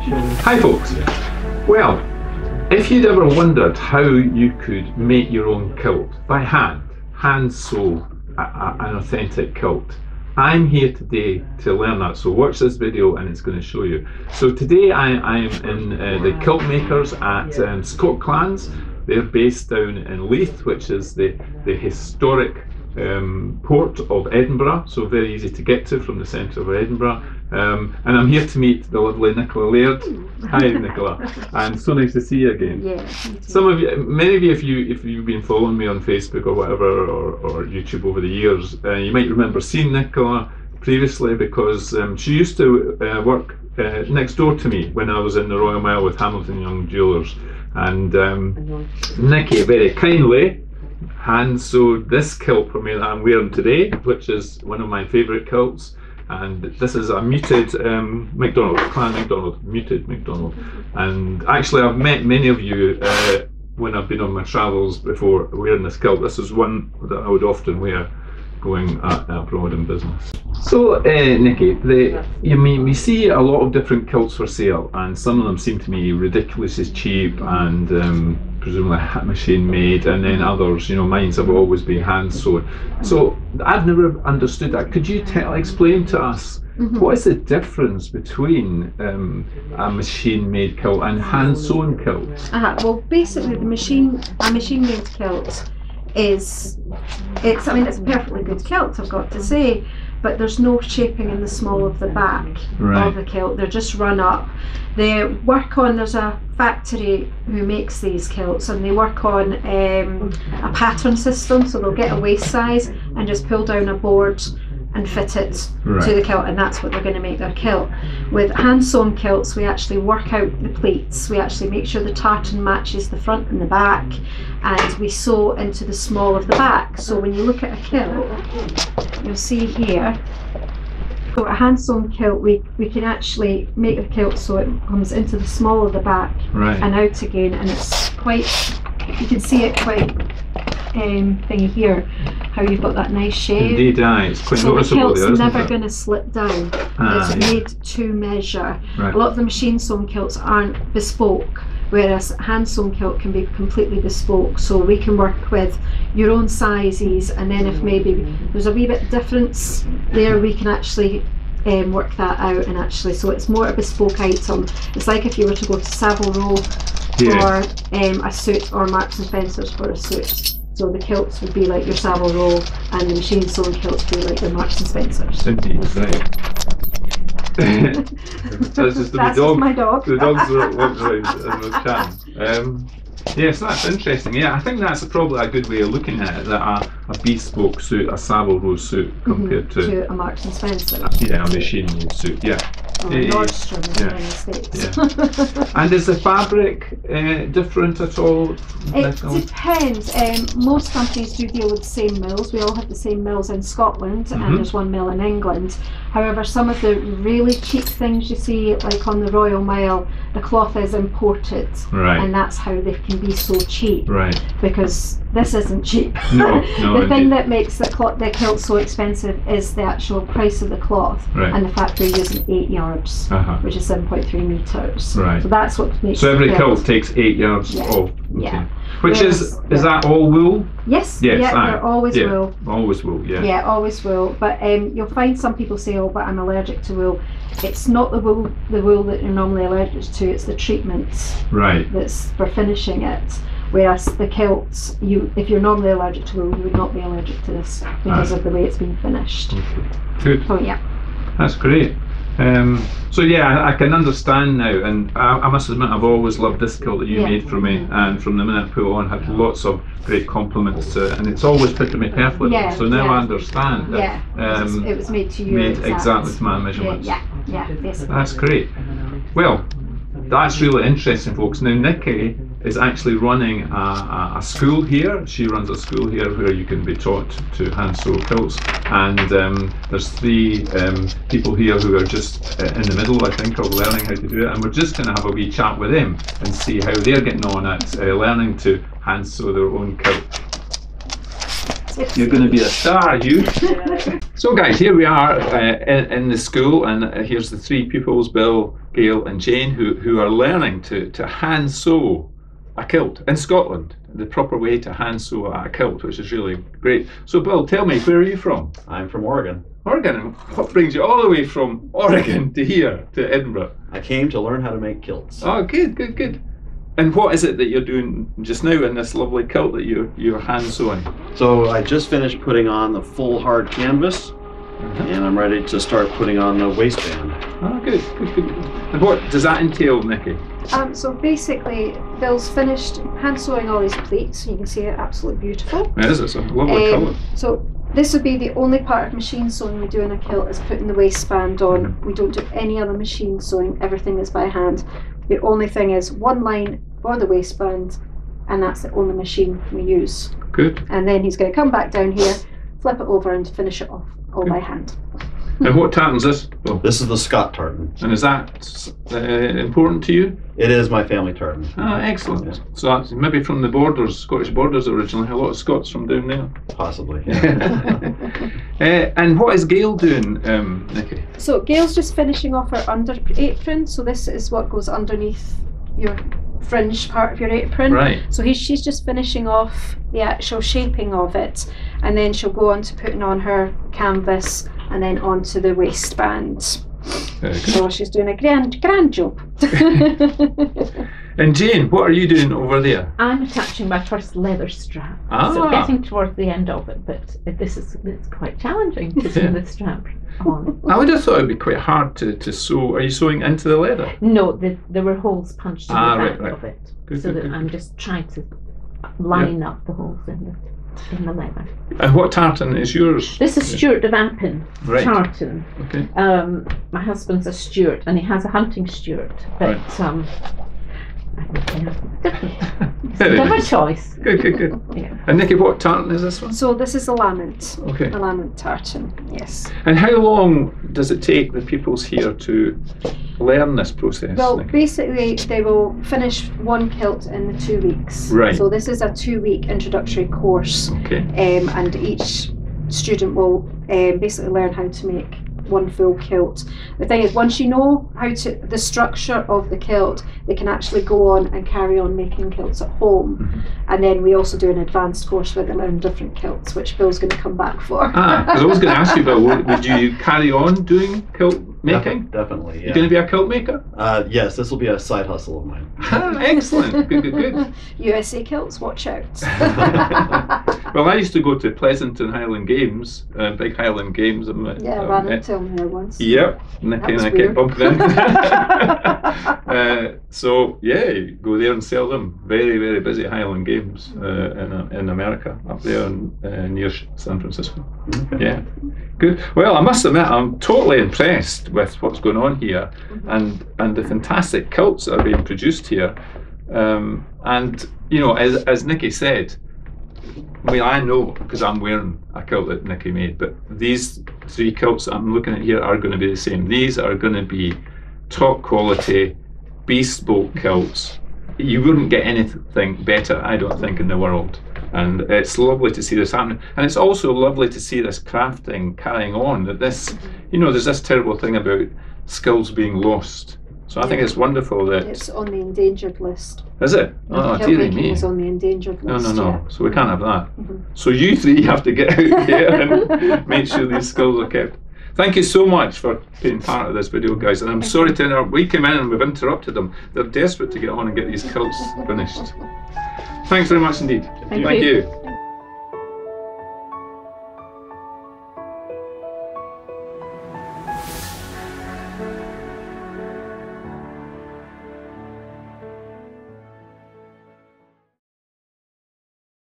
Hi folks. Well, if you'd ever wondered how you could make your own kilt by hand sew an authentic kilt, I'm here today to learn that. So watch this video and it's going to show you. So today I am in the kilt makers at Scottish Kilts. They're based down in Leith, which is the historic port of Edinburgh, so very easy to get to from the centre of Edinburgh. And I'm here to meet the lovely Nicola Laird. Hi Nicola, and so nice to see you again. Yeah. Some of you, many of you, if you've been following me on Facebook or whatever, or YouTube over the years, you might remember seeing Nicola previously because she used to work next door to me when I was in the Royal Mile with Hamilton Young Jewellers, and Nikki very kindly hand sewed this kilt for me that I'm wearing today, which is one of my favourite kilts. And this is a muted McDonald, Clan McDonald, muted McDonald. And actually I've met many of you when I've been on my travels before wearing this kilt. This is one that I would often wear going abroad in business. So Nikki, we see a lot of different kilts for sale, and some of them seem to me ridiculously cheap and presumably machine made, and then others, you know, mine have always been hand sewn. So I've never understood that. Could you explain to us what is the difference between a machine made kilt and hand sewn kilt? Well, basically a machine made kilt it's a perfectly good kilt, I've got to say, but there's no shaping in the small of the back of the kilt. They're just run up. There's a factory who makes these kilts, and they work on a pattern system, so they'll get a waist size and just pull down a board and fit it to the kilt, and that's what they're going to make their kilt. With hand sewn kilts, we actually work out the pleats, we actually make sure the tartan matches the front and the back, and we sew into the small of the back. So when you look at a kilt, you'll see here, so a hand sewn kilt, we can actually make the kilt so it comes into the small of the back and out again, and it's quite, you can see it quite thingy here, how you've got that nice shape. Indeed, it's quite noticeable. The kilt's never going to slip down. It's made to measure. A lot of the machine sewn kilts aren't bespoke, whereas a hand sewn kilt can be completely bespoke. So we can work with your own sizes, and then if maybe there's a wee bit difference there, we can actually work that out, and actually, so it's more a bespoke item. It's like if you were to go to Savile Row for a suit, or Marks and Spencer's for a suit. So the kilts would be like your Savile Row, and the machine sewn kilts would be like your Marks and Spencer's. Indeed, right. That's just my dog. The dogs were walking around and were chatting. Yes, that's interesting. Yeah, I think that's probably a good way of looking at it, that a bespoke suit, a Savile Row suit, compared to a Marks and Spencer. Yeah, a machine made suit. Yeah. Nordstrom in the United States. And is the fabric different at all? It depends. Most companies do deal with the same mills. We all have the same mills in Scotland, and there's one mill in England. However, some of the really cheap things you see, like on the Royal Mile, the cloth is imported, and that's how they can be so cheap. Because this isn't cheap. No, the thing that makes the kilt so expensive is the actual price of the cloth, and the fact they're using 8 yards, which is 7.3 meters. So that's what makes. So every kilt takes 8 yards of. Yeah. Which is that all wool? Yes. They're always wool. Always wool. Yeah. Yeah, always wool. But you'll find some people say, "Oh, but I'm allergic to wool." It's not the wool that you're normally allergic to. It's the treatment that's for finishing it. Whereas the kilts, if you're normally allergic to wool, you would not be allergic to this because of the way it's been finished. Good. Oh yeah. That's great. So yeah, I can understand now, and I must admit I've always loved this kilt that you made for me, and from the minute I put it on, had lots of great compliments to it, and it's always fitted me perfectly. So now I understand that it was made to you. Made exactly to my measurements. Basically. That's great. Well, that's really interesting, folks. Now Nikki is actually running a school here. She runs a school here where you can be taught to hand sew kilts, and there's 3 people here who are just in the middle, I think, of learning how to do it, and we're just going to have a wee chat with them and see how they're getting on at learning to hand sew their own kilt. You're going to be a star, you. So guys, here we are in the school, and here's the three pupils, Bill, Gail and Jane, who are learning to hand sew a kilt in Scotland, the proper way to hand sew a kilt, which is really great. So Bill, tell me, where are you from? I'm from Oregon. Oregon? What brings you all the way from Oregon to here, to Edinburgh? I came to learn how to make kilts. Oh, good, good, good. And what is it that you're doing just now in this lovely kilt that you're hand sewing? So I just finished putting on the full hard canvas, and I'm ready to start putting on the waistband. Oh, good, good, good. And what does that entail, Nikki? So basically, Bill's finished hand sewing all these pleats. You can see it, absolutely beautiful. It is, it's a lovely colour. So this would be the only part of machine sewing we do in a kilt, is putting the waistband on. We don't do any other machine sewing, everything is by hand. The only thing is one line for the waistband, and that's the only machine we use. Good. And then he's going to come back down here, flip it over and finish it off all by hand. And what tartan's this? Oh. This is the Scott tartan. And is that important to you? It is my family tartan. Ah, excellent. Yeah. So that's maybe from the borders, Scottish borders originally, a lot of Scots from down there. Possibly, yeah. And what is Gail doing, Nikki? So Gail's just finishing off her under apron, so this is what goes underneath your fringe part of your apron. Right. So she's just finishing off the actual shaping of it, and then she'll go on to putting on her canvas and then onto the waistband. So she's doing a grand job. And Jane, what are you doing over there? I'm attaching my first leather strap. Ah. So getting towards the end of it, but it's quite challenging putting the strap on. I would have thought it would be quite hard to sew. Are you sewing into the leather? No, there were holes punched in the back right. of it, Good, so good, that good. I'm just trying to line up the holes in the leather. And what tartan is yours? This is Stuart of Appin Right. tartan. Okay. My husband's a Stuart, and he has a hunting Stuart, but Right. I don't know, different choice. Good, good, good. Yeah. And Nikki, what tartan is this one? So this is a lament. Okay. A lament tartan, yes. And how long does it take the pupils here to learn this process? Well, Nikki? basically they will finish one kilt in the 2 weeks. Right. So this is a 2-week introductory course, Okay. and each student will basically learn how to make one full kilt. The thing is, once you know the structure of the kilt, they can actually go on and carry on making kilts at home. Mm-hmm. And then we also do an advanced course where they learn different kilts, which Bill's going to come back for. Because I was going to ask you, Bill, would you carry on doing kilt making? Definitely, yeah. You're going to be a kilt maker? Yes, this will be a side hustle of mine. Excellent. Good, good, good. USA Kilts, watch out. Well, I used to go to Pleasanton Highland Games, big Highland Games. Yeah, I ran into him there once. Yep, Nikki and I kept bumping in. So yeah, you go there and sell them. Very, very busy Highland Games in America, up there near San Francisco. Okay. Yeah, good. Well, I must admit, I'm totally impressed with what's going on here, and the fantastic kilts that are being produced here. And you know, as Nikki said, well, I know because I'm wearing a kilt that Nikki made, but these 3 kilts I'm looking at here are going to be the same. These are going to be top quality, bespoke kilts. You wouldn't get anything better, I don't think, in the world. And it's lovely to see this happening. And it's also lovely to see this crafting carrying on. That this, you know, there's this terrible thing about skills being lost. So I think it's wonderful that... It's on the endangered list. Is it? Oh, dearie Kiltmaking me. is on the endangered No, list. no, no. Yeah. So we can't have that. So you 3 have to get out there and make sure these skills are kept. Thank you so much for being part of this video, guys. And I'm sorry to interrupt. We came in and we've interrupted them. They're desperate to get on and get these kilts finished. Thanks very much indeed. Thank you.